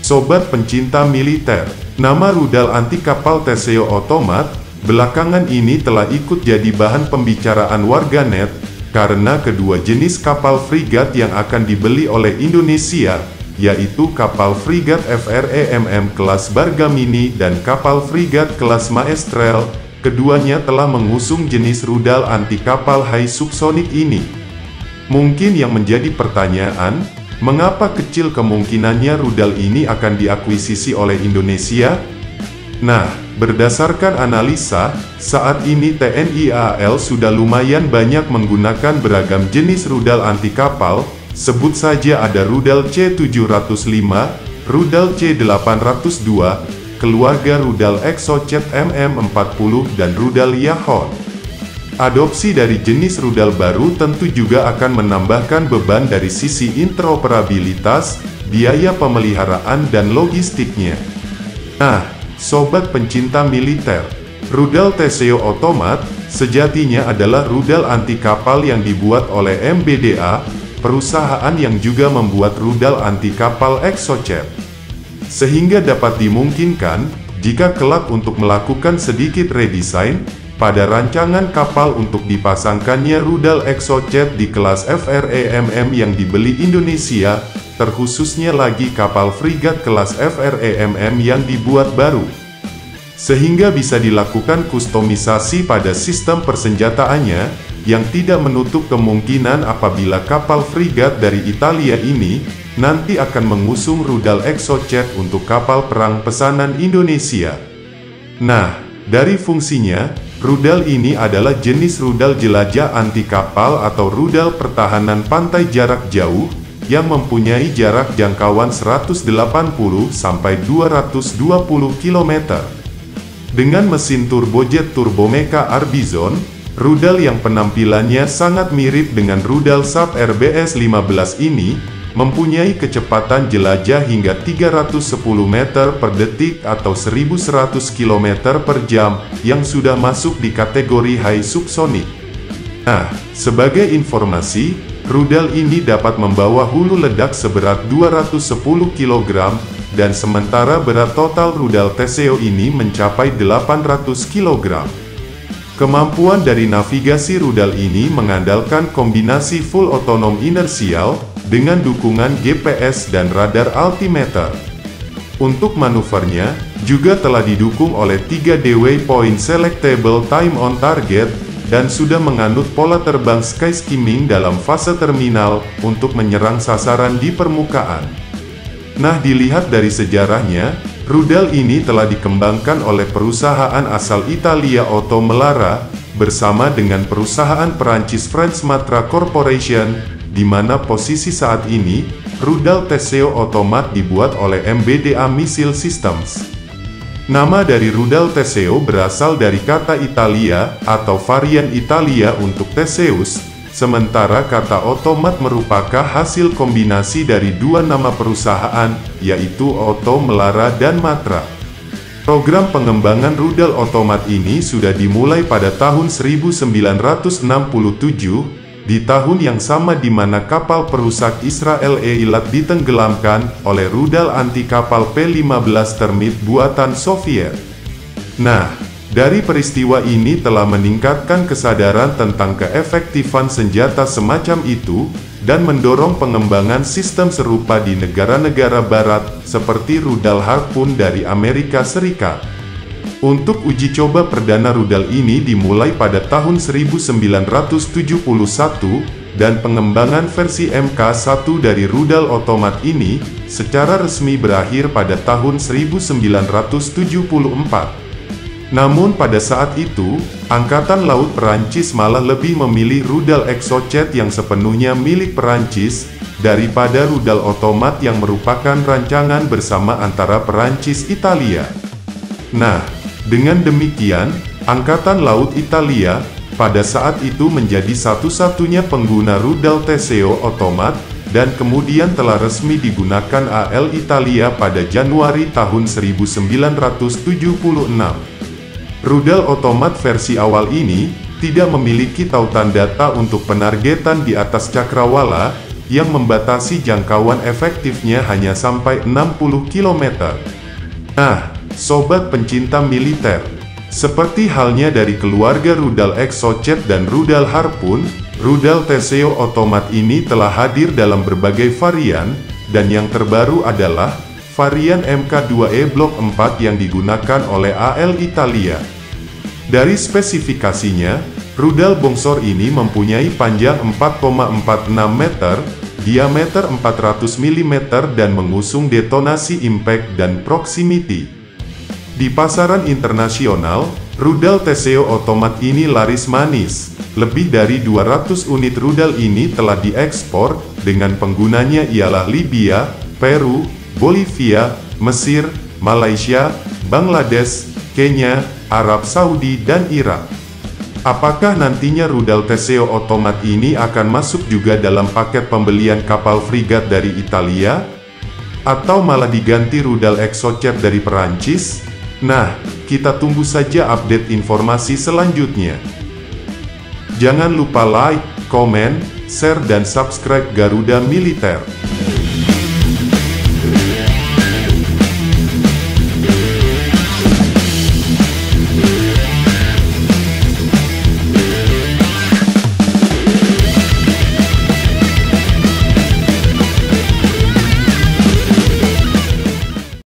Sobat pencinta militer, nama rudal anti kapal Teseo Otomat belakangan ini telah ikut jadi bahan pembicaraan warganet karena kedua jenis kapal frigat yang akan dibeli oleh Indonesia, yaitu kapal frigat FREMM kelas Bargamini dan kapal frigat kelas Maestrel. Keduanya telah mengusung jenis rudal anti kapal high subsonik ini. Mungkin yang menjadi pertanyaan, mengapa kecil kemungkinannya rudal ini akan diakuisisi oleh Indonesia? Nah, berdasarkan analisa, saat ini TNI AL sudah lumayan banyak menggunakan beragam jenis rudal anti kapal, sebut saja ada rudal C705, rudal C802, keluarga rudal Exocet MM40 dan rudal Yahon. Adopsi dari jenis rudal baru tentu juga akan menambahkan beban dari sisi interoperabilitas, biaya pemeliharaan dan logistiknya. Nah, sobat pencinta militer, rudal Teseo Otomat sejatinya adalah rudal anti kapal yang dibuat oleh MBDA, perusahaan yang juga membuat rudal anti kapal Exocet. Sehingga dapat dimungkinkan, jika kelak untuk melakukan sedikit redesign, pada rancangan kapal untuk dipasangkannya rudal Exocet di kelas FREMM yang dibeli Indonesia, terkhususnya lagi kapal frigat kelas FREMM yang dibuat baru. Sehingga bisa dilakukan kustomisasi pada sistem persenjataannya, yang tidak menutup kemungkinan apabila kapal frigat dari Italia ini, nanti akan mengusung rudal Exocet untuk kapal perang pesanan Indonesia. Nah, dari fungsinya, rudal ini adalah jenis rudal jelajah anti kapal atau rudal pertahanan pantai jarak jauh, yang mempunyai jarak jangkauan 180 sampai 220 km. Dengan mesin turbojet Turbomeca Arbizon, rudal yang penampilannya sangat mirip dengan rudal SAP RBS-15 ini, mempunyai kecepatan jelajah hingga 310 meter per detik atau 1100 km per jam, yang sudah masuk di kategori high subsonik. Nah, sebagai informasi, rudal ini dapat membawa hulu ledak seberat 210 kg, dan sementara berat total rudal Teseo ini mencapai 800 kg. Kemampuan dari navigasi rudal ini mengandalkan kombinasi full otonom inersial, dengan dukungan GPS dan radar altimeter. Untuk manuvernya, juga telah didukung oleh 3D Waypoint Selectable Time on Target, dan sudah menganut pola terbang sky skimming dalam fase terminal, untuk menyerang sasaran di permukaan. Nah, dilihat dari sejarahnya, rudal ini telah dikembangkan oleh perusahaan asal Italia Otto Melara, bersama dengan perusahaan Perancis France Matra Corporation, di mana posisi saat ini, rudal Teseo Otomat dibuat oleh MBDA Missile Systems. Nama dari rudal Teseo berasal dari kata Italia, atau varian Italia untuk Theseus, sementara kata otomat merupakan hasil kombinasi dari dua nama perusahaan, yaitu Otto Melara dan Matra. Program pengembangan rudal otomat ini sudah dimulai pada tahun 1967, di tahun yang sama di mana kapal perusak Israel Eilat ditenggelamkan oleh rudal anti kapal P-15 Termit buatan Soviet. Nah, dari peristiwa ini telah meningkatkan kesadaran tentang keefektifan senjata semacam itu, dan mendorong pengembangan sistem serupa di negara-negara barat, seperti rudal Harpoon dari Amerika Serikat. Untuk uji coba perdana rudal ini dimulai pada tahun 1971, dan pengembangan versi Mk1 dari rudal otomat ini, secara resmi berakhir pada tahun 1974. Namun pada saat itu, Angkatan Laut Perancis malah lebih memilih rudal Exocet yang sepenuhnya milik Perancis, daripada rudal otomat yang merupakan rancangan bersama antara Perancis Italia. Nah, dengan demikian, Angkatan Laut Italia, pada saat itu menjadi satu-satunya pengguna rudal Teseo Otomat, dan kemudian telah resmi digunakan AL Italia pada Januari tahun 1976. Rudal otomat versi awal ini, tidak memiliki tautan data untuk penargetan di atas cakrawala, yang membatasi jangkauan efektifnya hanya sampai 60 km. Nah, sobat pencinta militer, seperti halnya dari keluarga rudal Exocet dan rudal Harpoon, rudal Teseo otomat ini telah hadir dalam berbagai varian, dan yang terbaru adalah varian Mk2E Blok 4 yang digunakan oleh AL Italia. Dari spesifikasinya, rudal bongsor ini mempunyai panjang 4,46 meter, diameter 400 mm dan mengusung detonasi impact dan proximity. Di pasaran internasional, rudal Teseo otomat ini laris manis. Lebih dari 200 unit rudal ini telah diekspor, dengan penggunanya ialah Libya, Peru, Bolivia, Mesir, Malaysia, Bangladesh, Kenya, Arab Saudi dan Irak. Apakah nantinya rudal Teseo otomat ini akan masuk juga dalam paket pembelian kapal frigat dari Italia? Atau malah diganti rudal Exocet dari Perancis? Nah, kita tunggu saja update informasi selanjutnya. Jangan lupa like, komen, share dan subscribe Garuda Militer.